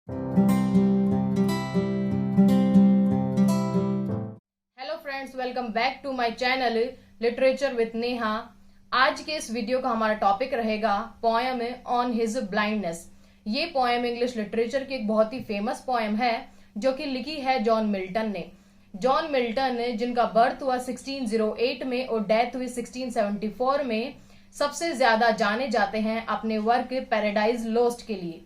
Hello friends, welcome back to my channel literature with Neha. आज के इस वीडियो का हमारा टॉपिक रहेगा पोएम ऑन हिज ब्लाइंडनेस। ये पोएम इंग्लिश लिटरेचर की एक बहुत ही फेमस पोएम है जो कि लिखी है जॉन मिल्टन ने। जॉन मिल्टन जिनका बर्थ हुआ 1608 में और डेथ हुई 1674 में, सबसे ज्यादा जाने जाते हैं अपने वर्क पैराडाइज लोस्ट के लिए।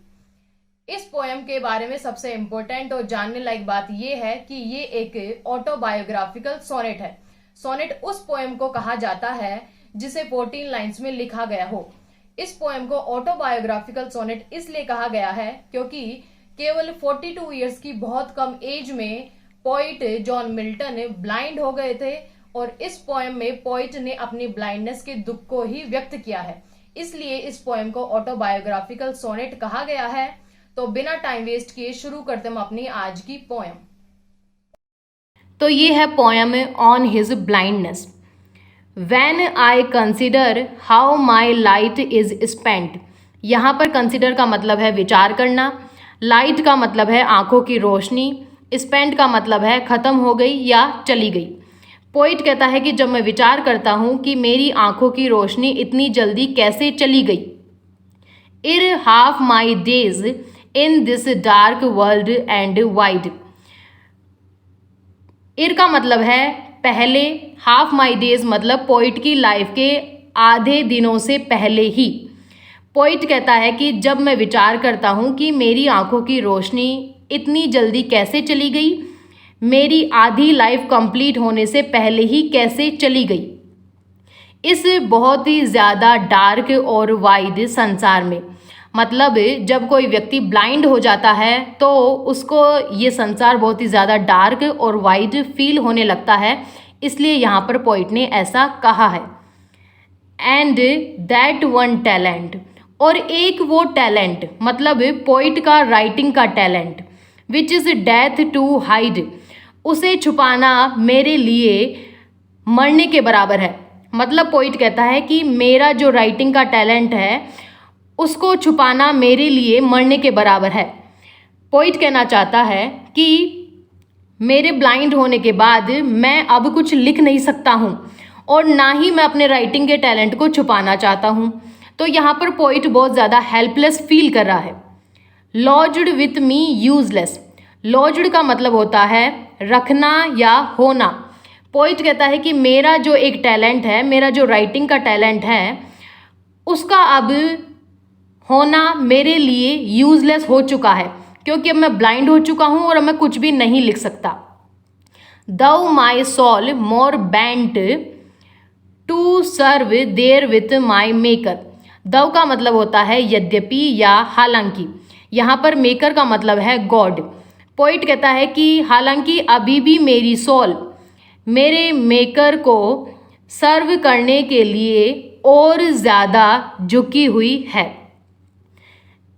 इस पोएम के बारे में सबसे इम्पोर्टेंट और जानने लायक बात यह है कि ये एक ऑटोबायोग्राफिकल सोनेट है। सोनेट उस पोएम को कहा जाता है जिसे 14 लाइंस में लिखा गया हो। इस पोएम को ऑटोबायोग्राफिकल सोनेट इसलिए कहा गया है क्योंकि केवल 42 इयर्स की बहुत कम एज में पोइट जॉन मिल्टन ब्लाइंड हो गए थे और इस पोएम में पोइट ने अपनी ब्लाइंडनेस के दुख को ही व्यक्त किया है, इसलिए इस पोएम को ऑटोबायोग्राफिकल सोनेट कहा गया है। तो बिना टाइम वेस्ट किए शुरू करते हम अपनी आज की पोएम। तो ये है poem on his blindness. When I consider how my light is spent. यहाँ पर कंसिडर का मतलब है विचार करना, लाइट का मतलब है आंखों की रोशनी, स्पेंट का मतलब है खत्म हो गई या चली गई। पोइट कहता है कि जब मैं विचार करता हूँ कि मेरी आंखों की रोशनी इतनी जल्दी कैसे चली गई। Ere half my days in this dark world and wide. Ere का मतलब है पहले, हाफ माई डेज मतलब पोइट की लाइफ के आधे दिनों से पहले ही। पोइट कहता है कि जब मैं विचार करता हूँ कि मेरी आंखों की रोशनी इतनी जल्दी कैसे चली गई, मेरी आधी लाइफ कंप्लीट होने से पहले ही कैसे चली गई। इस बहुत ही ज़्यादा डार्क और वाइड संसार में, मतलब जब कोई व्यक्ति ब्लाइंड हो जाता है तो उसको ये संसार बहुत ही ज़्यादा डार्क और वाइड फील होने लगता है, इसलिए यहाँ पर पोइट ने ऐसा कहा है। एंड दैट वन टैलेंट, और एक वो टैलेंट मतलब पोइट का राइटिंग का talent, which is death to hide, उसे छुपाना मेरे लिए मरने के बराबर है। मतलब पोइट कहता है कि मेरा जो राइटिंग का टैलेंट है उसको छुपाना मेरे लिए मरने के बराबर है। पोइट कहना चाहता है कि मेरे ब्लाइंड होने के बाद मैं अब कुछ लिख नहीं सकता हूँ और ना ही मैं अपने राइटिंग के टैलेंट को छुपाना चाहता हूँ। तो यहाँ पर पोइट बहुत ज़्यादा हेल्पलेस फील कर रहा है। Lodged with me useless. Lodged का मतलब होता है रखना या होना। पोइट कहता है कि मेरा जो एक टैलेंट है, मेरा जो राइटिंग का टैलेंट है, उसका अब होना मेरे लिए यूजलेस हो चुका है क्योंकि अब मैं ब्लाइंड हो चुका हूँ और अब मैं कुछ भी नहीं लिख सकता। Though my soul more bent to serve therewith my maker. Though का मतलब होता है यद्यपि या हालांकि। यहाँ पर मेकर का मतलब है गॉड। पोइट कहता है कि हालांकि अभी भी मेरी सोल मेरे मेकर को सर्व करने के लिए और ज़्यादा झुकी हुई है।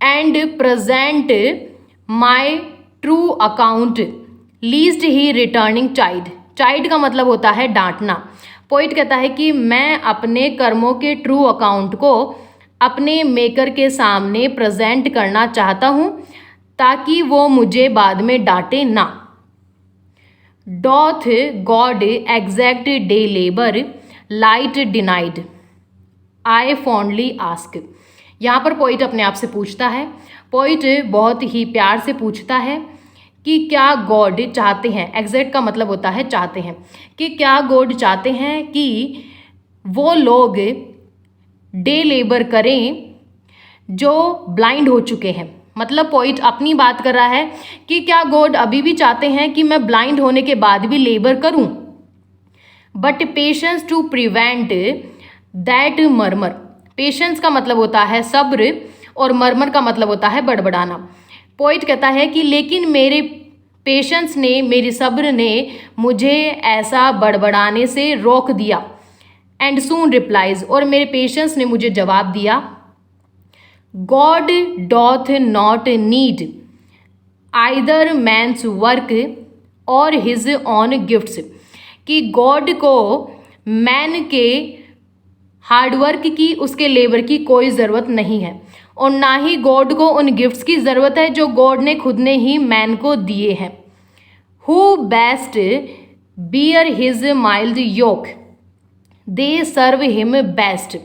And present my true account least he returning child. Child का मतलब होता है डांटना। पोइट कहता है कि मैं अपने कर्मों के ट्रू अकाउंट को अपने मेकर के सामने प्रेजेंट करना चाहता हूँ ताकि वो मुझे बाद में डांटे ना। Doth God exact day labour light denied I fondly ask. यहाँ पर पोइट अपने आप से पूछता है, पोइट बहुत ही प्यार से पूछता है कि क्या गॉड चाहते हैं, एग्जैक्ट का मतलब होता है चाहते हैं, कि क्या गॉड चाहते हैं कि वो लोग डे लेबर करें जो ब्लाइंड हो चुके हैं। मतलब पोइट अपनी बात कर रहा है कि क्या गॉड अभी भी चाहते हैं कि मैं ब्लाइंड होने के बाद भी लेबर करूं। But patience to prevent that murmur. Patience का मतलब होता है सब्र और मर्मर का मतलब होता है बड़बड़ाना। पोइट कहता है कि लेकिन मेरे पेशेंस ने, मेरी सब्र ने मुझे ऐसा बड़बड़ाने से रोक दिया। एंड सून रिप्लाइज, और मेरे पेशेंस ने मुझे जवाब दिया, God doth not need either man's work और हिज ऑन गिफ्ट्स। कि गॉड को मैन के हार्डवर्क की, उसके लेबर की कोई ज़रूरत नहीं है और ना ही गॉड को उन गिफ्ट्स की ज़रूरत है जो गॉड ने खुद ने ही मैन को दिए हैं। Who best bear his mild yoke, they serve him best.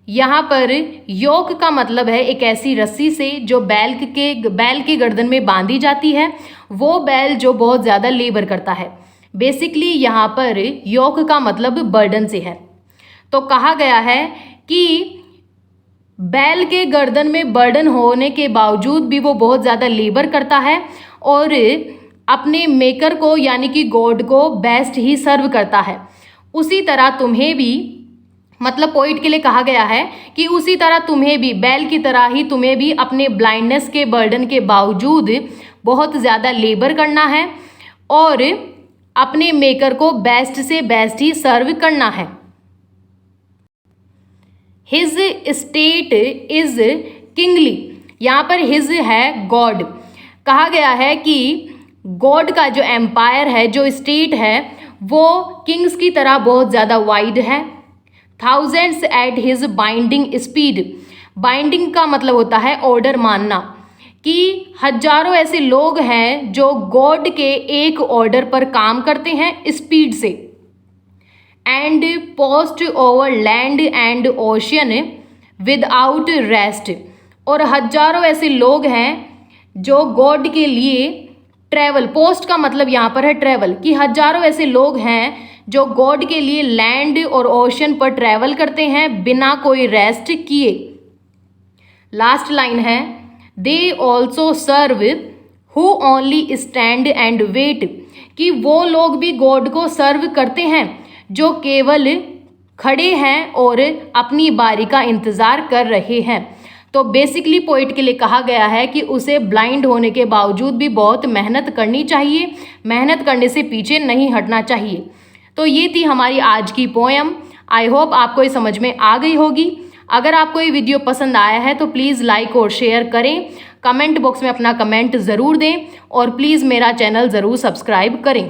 यहाँ पर योक का मतलब है एक ऐसी रस्सी से जो बैल के गर्दन में बांधी जाती है, वो बैल जो बहुत ज़्यादा लेबर करता है। बेसिकली यहाँ पर योक का मतलब बर्डन से है। तो कहा गया है कि बैल के गर्दन में बर्डन होने के बावजूद भी वो बहुत ज़्यादा लेबर करता है और अपने मेकर को यानी कि गॉड को बेस्ट ही सर्व करता है। उसी तरह तुम्हें भी, मतलब पॉइंट के लिए कहा गया है कि उसी तरह तुम्हें भी, बैल की तरह ही तुम्हें भी अपने ब्लाइंडनेस के बर्डन के बावजूद बहुत ज़्यादा लेबर करना है और अपने मेकर को बेस्ट से बेस्ट ही सर्व करना है। हिज स्टेट इज किंगली, यहाँ पर हिज है गॉड। कहा गया है कि गॉड का जो एम्पायर है, जो स्टेट है, वो किंग्स की तरह बहुत ज़्यादा वाइड है। Thousands at his binding speed, binding का मतलब होता है ऑर्डर मानना, कि हजारों ऐसे लोग हैं जो गॉड के एक ऑर्डर पर काम करते हैं स्पीड से। And post over land and ocean without rest, और हजारों ऐसे लोग हैं जो गॉड के लिए ट्रैवल, पोस्ट का मतलब यहाँ पर है ट्रैवल, कि हजारों ऐसे लोग हैं जो गॉड के लिए लैंड और ओशन पर ट्रैवल करते हैं बिना कोई रेस्ट किए। लास्ट लाइन है, they also serve who only stand and wait, कि वो लोग भी गॉड को सर्व करते हैं जो केवल खड़े हैं और अपनी बारी का इंतज़ार कर रहे हैं। तो बेसिकली पॉइंट के लिए कहा गया है कि उसे ब्लाइंड होने के बावजूद भी बहुत मेहनत करनी चाहिए, मेहनत करने से पीछे नहीं हटना चाहिए। तो ये थी हमारी आज की पोएम। आई होप आपको ये समझ में आ गई होगी। अगर आपको ये वीडियो पसंद आया है तो प्लीज़ लाइक और शेयर करें, कमेंट बॉक्स में अपना कमेंट ज़रूर दें और प्लीज़ मेरा चैनल ज़रूर सब्सक्राइब करें।